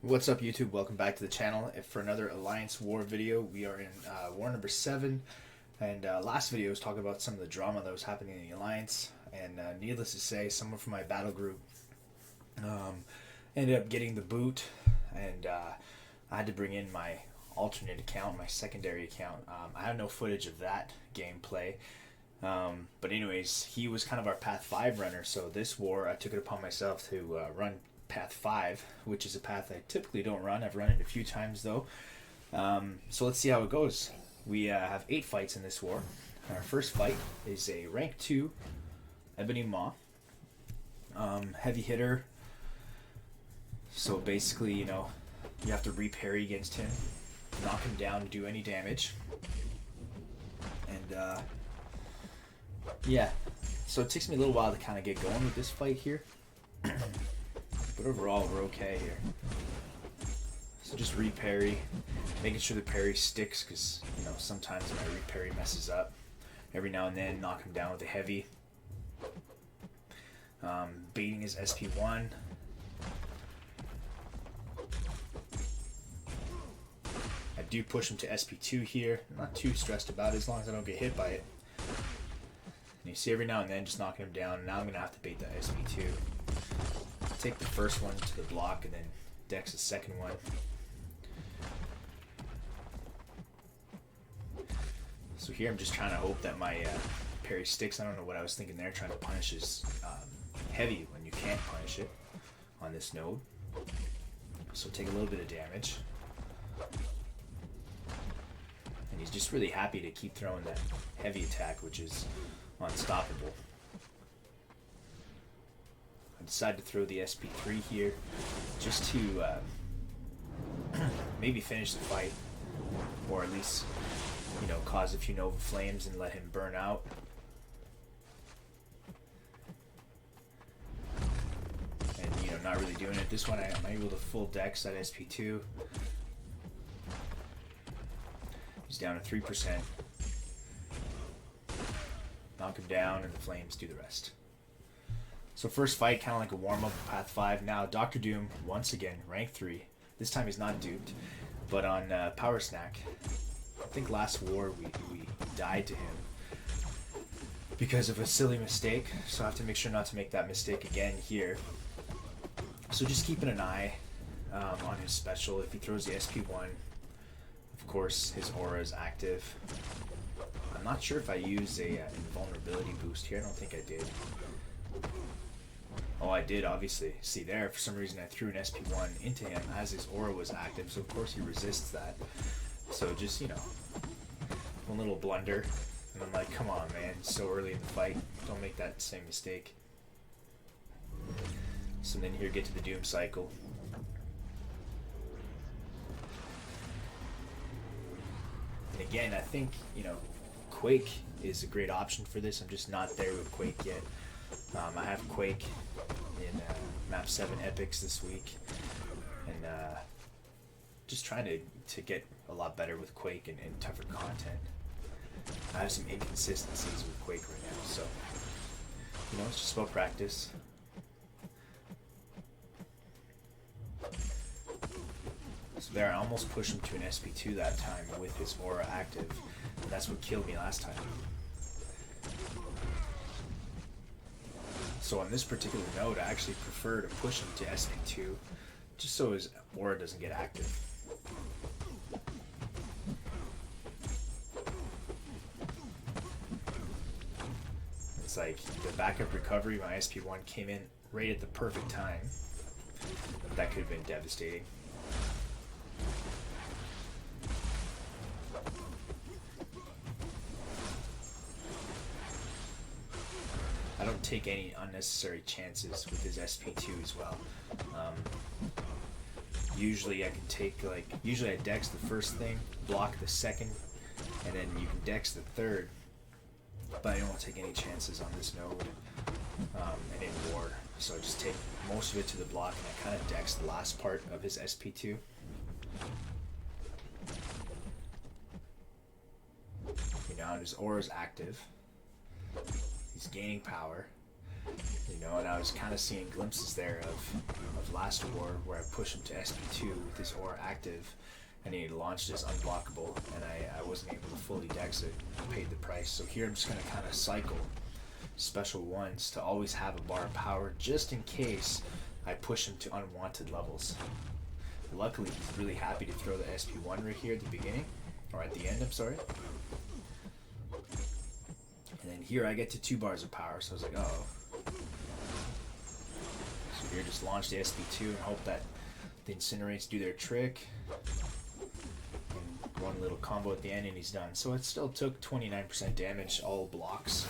What's up, YouTube? Welcome back to the channel for another Alliance War video. We are in War number 7, and last video was talking about some of the drama that was happening in the Alliance, and needless to say, someone from my battle group ended up getting the boot, and I had to bring in my alternate account, my secondary account. I have no footage of that gameplay, but anyways, he was kind of our Path 5 runner, so this war I took it upon myself to run Path 5, which is a path I typically don't run. I've run it a few times though. So let's see how it goes. We have 8 fights in this war. Our first fight is a rank 2 Ebony Maw. Heavy hitter. So basically, you know, you have to re-parry against him, knock him down to do any damage. And yeah, so it takes me a little while to kind of get going with this fight here. But overall, we're okay here. So just re-parry, making sure the parry sticks, because, you know, sometimes my re-parry messes up. Every now and then, knock him down with a heavy. Baiting his SP1. I do push him to SP2 here. I'm not too stressed about it as long as I don't get hit by it. And you see every now and then just knocking him down. Now I'm going to have to bait that SP2. Take the first one to the block and then dex the second one. So here I'm just trying to hope that my parry sticks. I don't know what I was thinking there, trying to punish his heavy when you can't punish it on this node. So take a little bit of damage. And he's just really happy to keep throwing that heavy attack, which is unstoppable. I decided to throw the SP3 here just to maybe finish the fight, or at least, you know, cause a few Nova Flames and let him burn out. And, you know, not really doing it. This one I'm able to full dex that SP2. He's down to 3%. Knock him down and the Flames do the rest. So first fight, kind of like a warm-up of Path 5. Now Dr. Doom, once again, rank 3. This time he's not duped, but on Power Snack. I think last war we died to him because of a silly mistake, so I have to make sure not to make that mistake again here. So just keeping an eye on his special. If he throws the SP1, of course his aura is active. I'm not sure if I use a invulnerability boost here. I don't think I did. Oh, I did, obviously. See there, for some reason I threw an SP1 into him as his aura was active, so of course he resists that. So just, you know, one little blunder, and I'm like, come on, man, it's so early in the fight. Don't make that same mistake. So then here, get to the Doom cycle. And again, I think, you know, Quake is a great option for this. I'm just not there with Quake yet. I have Quake in Map 7 Epics this week, and just trying to get a lot better with Quake and tougher content. I have some inconsistencies with Quake right now, so, you know, it's just about practice. So there, I almost pushed him to an SP2 that time with his aura active, and that's what killed me last time. So on this particular node, I actually prefer to push him to SP2, just so his aura doesn't get active. It's like the backup recovery, my SP1 came in right at the perfect time. That could have been devastating. I don't take any unnecessary chances with his SP2 as well. Usually I can take, like, usually I dex the first thing, block the second, and then you can dex the third. But I don't want to take any chances on this node and in war. So I just take most of it to the block, and I kind of dex the last part of his SP2. You know, and his aura is active. He's gaining power. You know, and I was kind of seeing glimpses there of last war where I pushed him to SP2 with his aura active, and he launched his unblockable, and I wasn't able to fully dex it. I paid the price. So here I'm just going to kind of cycle special ones to always have a bar of power just in case I push him to unwanted levels. Luckily, he's really happy to throw the SP1 right here at the beginning, or at the end, I'm sorry. And then here I get to 2 bars of power, so I was like, uh-oh. So here just launch the SP2 and hope that the incinerates do their trick. And one little combo at the end and he's done. So it still took 29% damage, all blocks.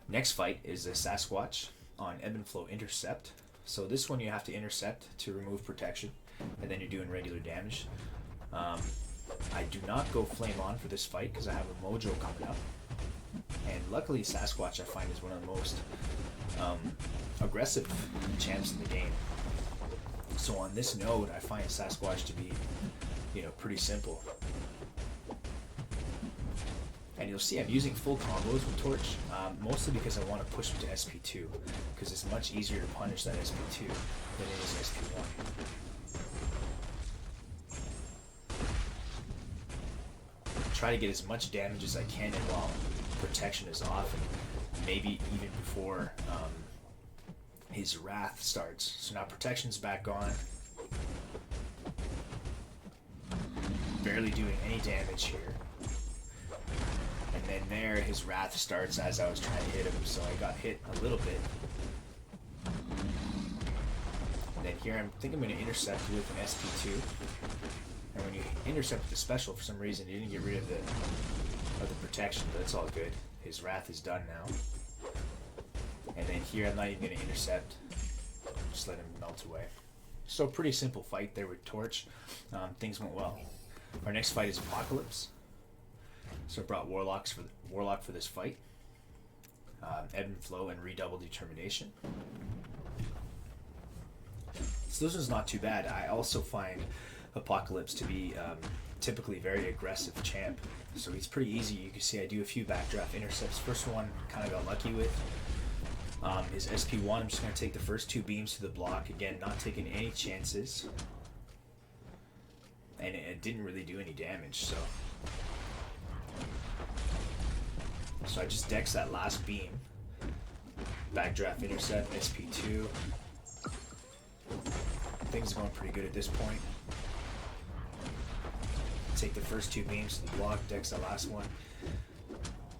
Next fight is a Sasquatch on Ebb and Flow Intercept. So this one you have to intercept to remove protection, and then you're doing regular damage. I do not go flame on for this fight because I have a Mojo coming up. And luckily Sasquatch I find is one of the most aggressive champs in the game. So on this node I find Sasquatch to be, you know, pretty simple. And you'll see I'm using full combos with Torch, mostly because I want to push him to SP2, because it's much easier to punish that SP2 than it is SP1. Try to get as much damage as I can in while protection is off, and maybe even before his wrath starts. So now protection's back on. Barely doing any damage here. And then there, his wrath starts as I was trying to hit him, so I got hit a little bit. And then here, I think I'm going to intercept with an SP2. And when you intercept with the special, for some reason, you didn't get rid of the protection, but it's all good. His wrath is done now. And then here, I'm not even going to intercept. Just let him melt away. So pretty simple fight there with Torch. Things went well. Our next fight is Apocalypse. So I brought Warlock for this fight. Ebb and Flow and Redouble Determination. So this one's not too bad. I also find Apocalypse to be typically very aggressive champ. So he's pretty easy. You can see I do a few backdraft intercepts. First one kind of got lucky with. His SP1, I'm just going to take the first 2 beams to the block. Again, not taking any chances. And it didn't really do any damage, so I just dex that last beam. Backdraft intercept, SP2. Things are going pretty good at this point. Take the first 2 beams to the block, dex that last one.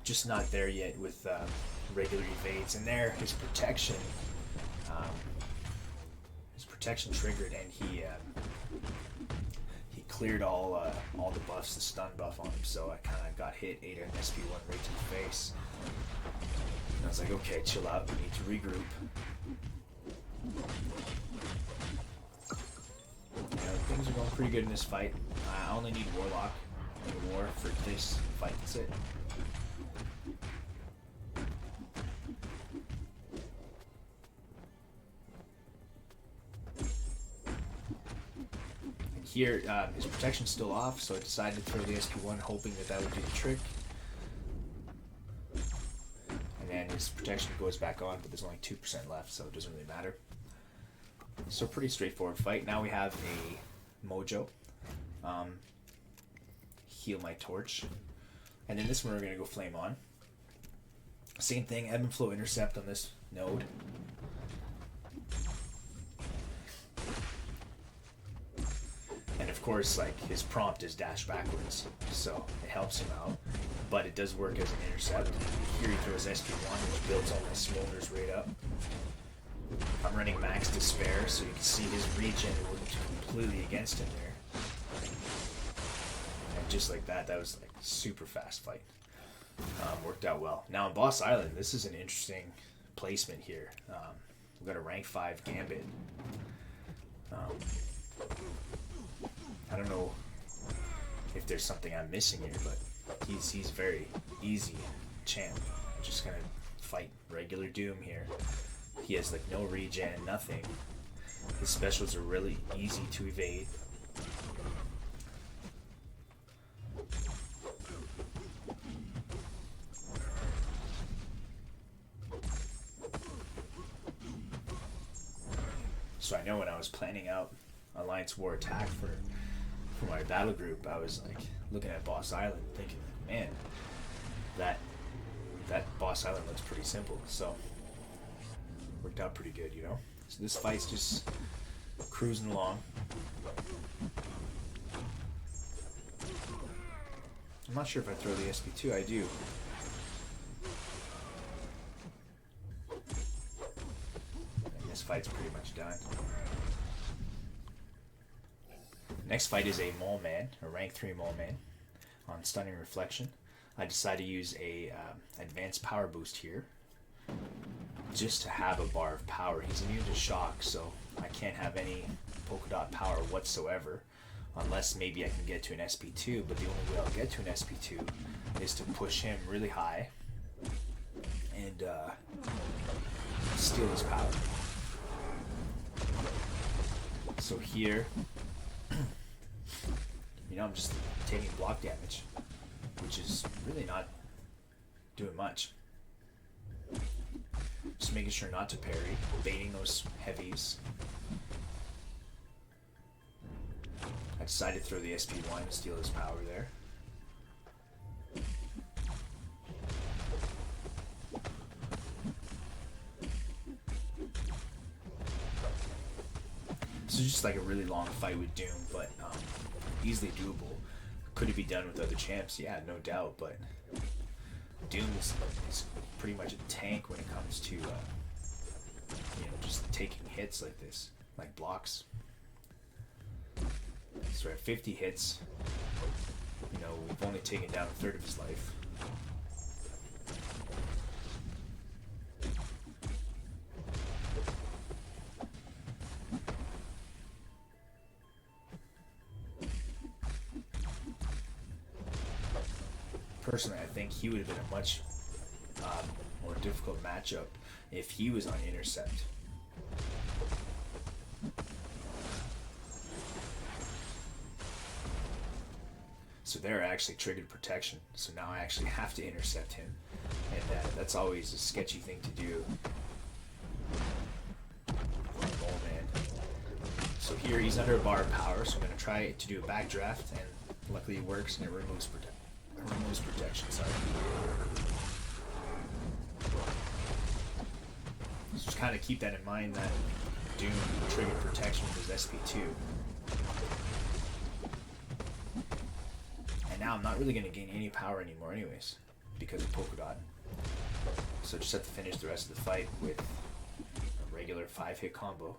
Just not there yet with regular evades. And there, his protection triggered, and he cleared all the buffs, the stun buff on him, so I kind of got hit, ate an SP1 right to the face. And I was like, okay, chill out, we need to regroup. Things are going pretty good in this fight. I only need Warlock in War for this fight, that's it. Here, his protection's still off, so I decided to throw the SP1, hoping that would do the trick. And then his protection goes back on, but there's only 2% left, so it doesn't really matter. So pretty straightforward fight. Now we have a Mojo. Heal my Torch. And then this one we're going to go Flame on. Same thing, Ebb and Flow Intercept on this node. And of course, like, his prompt is dash backwards, so it helps him out, but it does work as an intercept. Here he throws SP1, which builds all my smolders right up. I'm running Max Despair, so you can see his regen worked completely against him there. And just like that, that was like a super fast fight. Worked out well. Now on Boss Island, this is an interesting placement here. We've got a rank 5 Gambit. I don't know if there's something I'm missing here, but he's very easy champ. I'm just gonna fight regular Doom here. He has like no regen, nothing. His specials are really easy to evade. So I know when I was planning out Alliance War attack for my battle group, I was like looking at Boss Island thinking, man, that Boss Island looks pretty simple. So worked out pretty good, you know. So this fight's just cruising along. I'm not sure if I throw the SP2. I do. And this fight's pretty much done. Next fight is a Mole Man, a rank 3 Mole Man on Stunning Reflection. I decided to use a advanced power boost here just to have a bar of power. He's immune to shock, so I can't have any polka dot power whatsoever unless maybe I can get to an SP2, but the only way I'll get to an SP2 is to push him really high and steal his power. So here, you know, I'm just taking block damage, which is really not doing much. Just making sure not to parry, baiting those heavies. I decided to throw the SP1 to steal his power there. This is just like a really long fight with Doom, but easily doable. Could it be done with other champs? Yeah, no doubt, but Doom is pretty much a tank when it comes to you know, just taking hits like this, like blocks. So we're at 50 hits. You know, we've only taken down a third of his life. Personally, I think he would have been a much more difficult matchup if he was on intercept. So there I actually triggered protection, so now I actually have to intercept him, and that's always a sketchy thing to do. Oh man. So here he's under a bar of power, so I'm going to try to do a backdraft, and luckily it works and it removes protection, sorry. So just kind of keep that in mind, that Doom triggered protection with his SP2. And now I'm not really going to gain any power anymore anyways, because of polka dot. So just have to finish the rest of the fight with a regular 5-hit combo.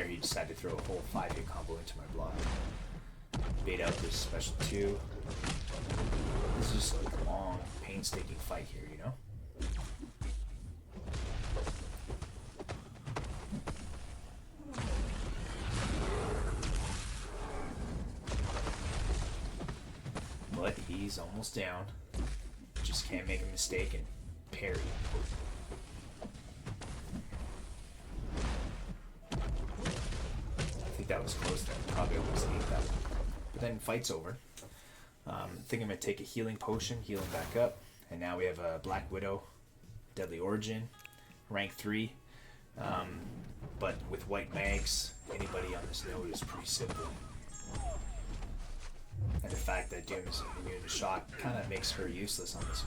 He decided to throw a whole 5-hit combo into my block. Bait out this special 2. This is just like a long, painstaking fight here, you know? But he's almost down. Just can't make a mistake and parry. That was close there. Probably almost ate that one. But then fight's over. I think I'm going to take a healing potion, heal him back up. And now we have a Black Widow, Deadly Origin, rank 3. But with white mags, anybody on this node is pretty simple. And the fact that Doom is immune to shock kind of makes her useless on this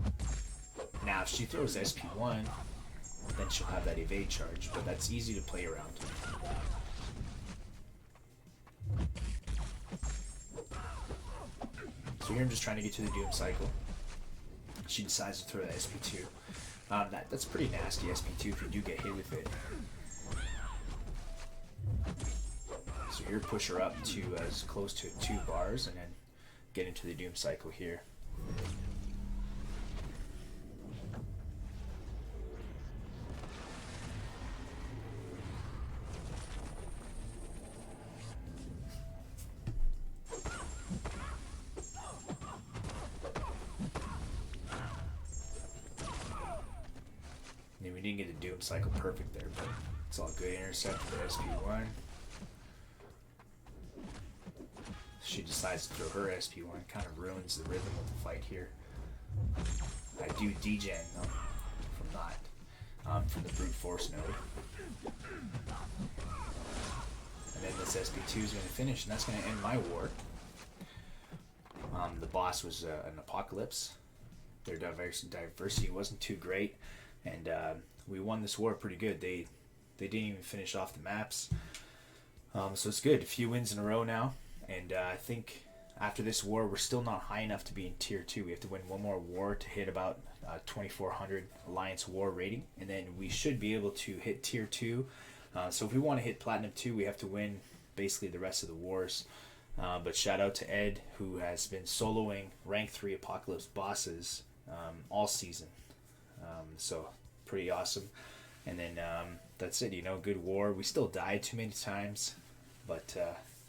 node. Now if she throws SP1, then she'll have that evade charge, but that's easy to play around. So here I'm just trying to get to the Doom cycle. She decides to throw the SP2. That's pretty nasty SP2 if you do get hit with it. So here push her up to as close to 2 bars and then get into the Doom cycle here. we didn't get the Doom Cycle perfect there, but it's all good. Intercept for SP1. She decides to throw her SP1, kind of ruins the rhythm of the fight here. I do degen though, from not, from the brute force node. And then this SP2 is going to finish, and that's going to end my war. The boss was an apocalypse. Their diversity wasn't too great, and we won this war pretty good. They didn't even finish off the maps, so it's good. A few wins in a row now, and I think after this war, we're still not high enough to be in tier 2. We have to win one more war to hit about 2400 Alliance war rating, and then we should be able to hit tier 2. So if we want to hit Platinum 2, we have to win basically the rest of the wars. But shout out to Ed, who has been soloing rank 3 Apocalypse bosses all season. So pretty awesome. And then that's it, you know, good war. We still died too many times, but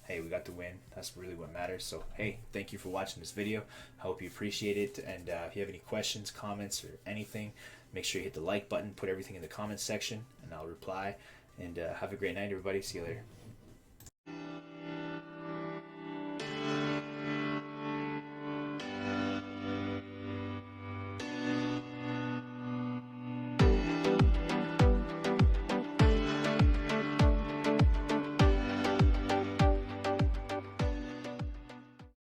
hey, we got the win. That's really what matters. So hey, thank you for watching this video. I hope you appreciate it. And if you have any questions, comments, or anything, make sure you hit the like button, put everything in the comments section, and I'll reply. And have a great night, everybody. See you later.